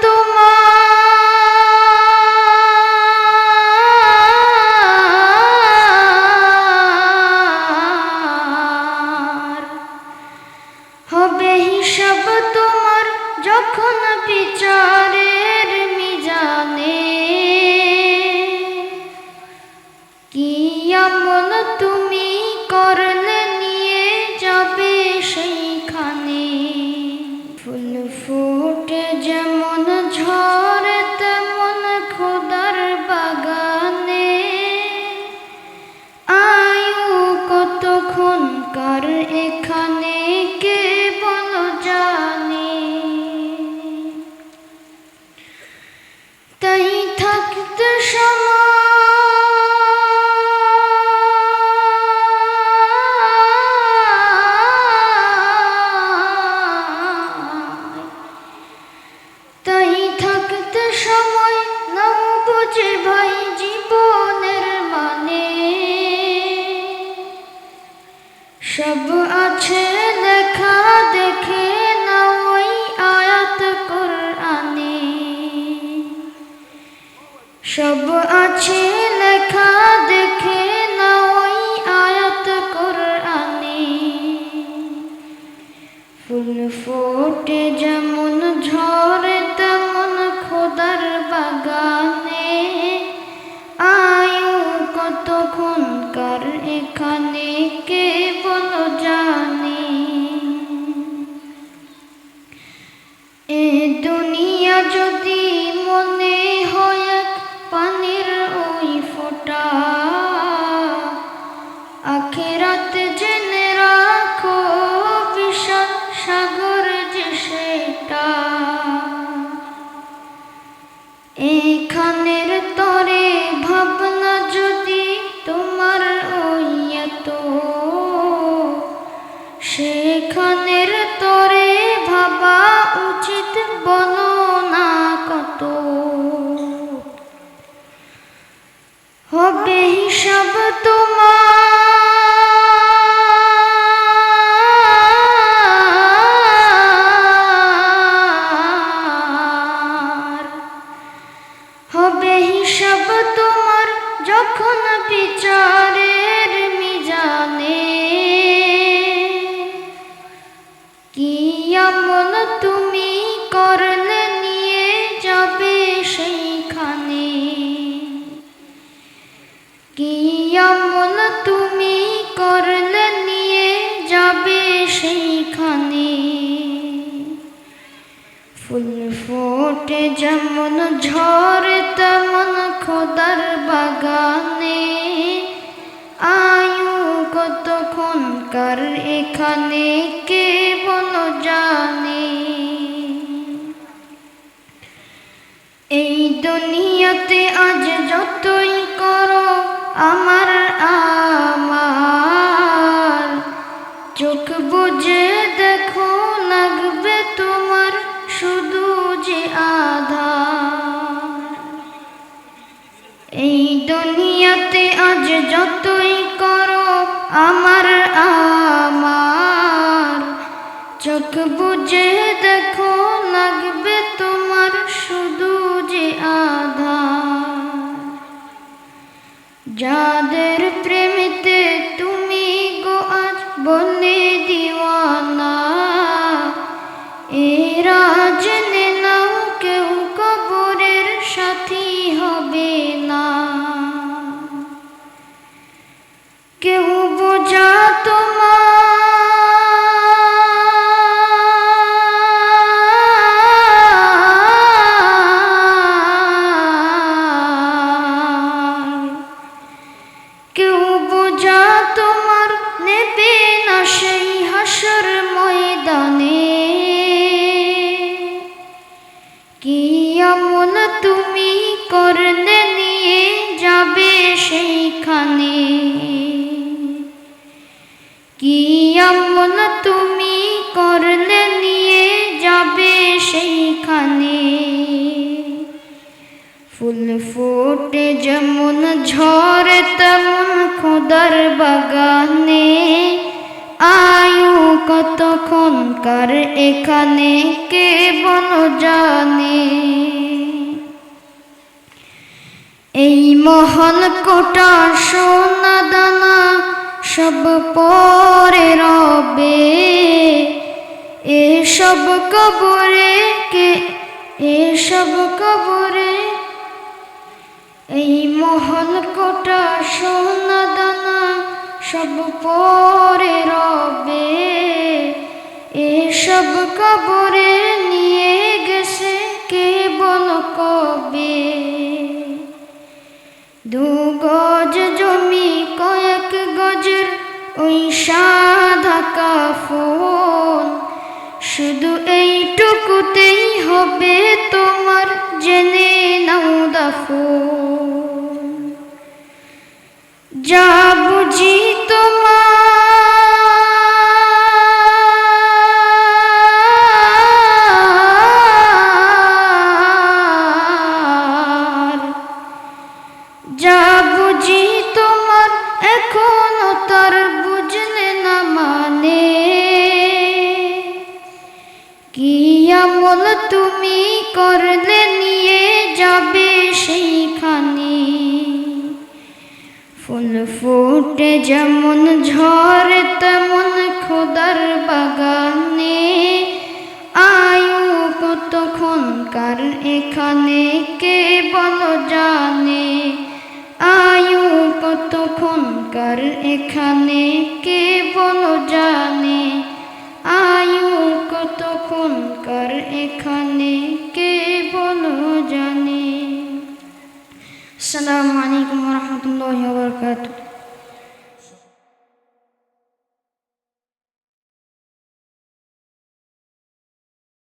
তোমার হবে হিসাব তোমার যখন বিচারের মিজানে। কি এমন তুমি করলে নিয়ে যাবে সেইখানে। ফুল ফুটে যেমন ঝরে তেমন খোদার বাগানে। আয়ু কতক্ষণকার এখানে কে বলো জানে। তাই থাকতে সময় নাও বুঝে ভাই জীবনের মানে। সব আছে লেখা দেখে নাও ওই আয়াত কোরআনে। সব আছে লেখা দেখে নাও ওই আয়াত কোরআনে। ফুল ফোটে যেমন ঝরে তেমন খোদার বাগানে। আয়ু কতক্ষণকার এখানে কে বলো জানে। এ দুনিয়া যদি মনে হয় এক পানির ওই ফোঁটা, আখিরাত জেনে রাখো বিশাল সাগর যে সেটা। এখানের তরে ভাবনা যদি তোমার ওই এত, সেখানের তরে ভাবা উচিত বলো না কত। হবে হিসাব তোমার, হবে হিসাব তোমার যখন বিচারের মিজানে। কি এমন তুমি করলে নিয়ে যাবে সেইখানে। কি এমন তুমি করলে নিয়ে যাবে সেইখানে। ফুল ফোটে যেমন ঝরে তেমন খোদার বাগানে। আয়ু কতক্ষণকার এখানে কে বলো জানে। এই দুনিয়াতে আজ যতই করো আমার আমার, চোখ বুজে দেখো লাগবে তোমার শুধু যে আধার। এই দুনিয়াতে আজ যতই করো আমার আমার, চোখ বুজে দেখো লাগবে তোমার শুধু যে আধার। যাদের প্রেমেতে তুমি গো আজ বলে দিওয়ানা, এরা জেনে নাও কেউ কবরের সাথী হবে না। কেউ বোঝা তোমার নেবে না সেই হাসর ময়দানে। কি এমন তুমি করলে নিয়ে যাবে সেইখানে। কি এমন তুমি করলে নিয়ে যাবে সেইখানে। ফুল ফোটে যেমন ঝরে তেমন খোদার বাগানে। আয়ু কতক্ষণকার এখানে কেবল জানে। এই মহল কোটা সোনা দানা সব পরে রবে, এসব কবরে এসব কবরে। এই মহল কোটা সোনা দানা সব পরে রবে, এসব কবরে নিয়ে গেছে কেবল কবে। 2 গজ জমি কয়েক গজের ওই সাদা কাফন, শুধু এইটুকুতেই হবে তোমার জেনে নাও দাফন। যা বুঝি তোমার, যা বুঝি তোমার এখনো তার বুঝলে না মানে। কি আমল তুমি করলে নিয়ে যাবে সেইখানে। ফুল ফুটে যেমন ঝরে তেমন খোদার বাগানে, আয়ু কতক্ষণকার এখানে কেবল জানে। আয়ু কতক্ষণকার এখানে কেবল জানে। আয়ু কতক্ষণকার এখানে কেবল জানে। আসসালামু আলাইকুম ওয়া রাহমাতুল্লাহি ওয়া বারাকাতুহু।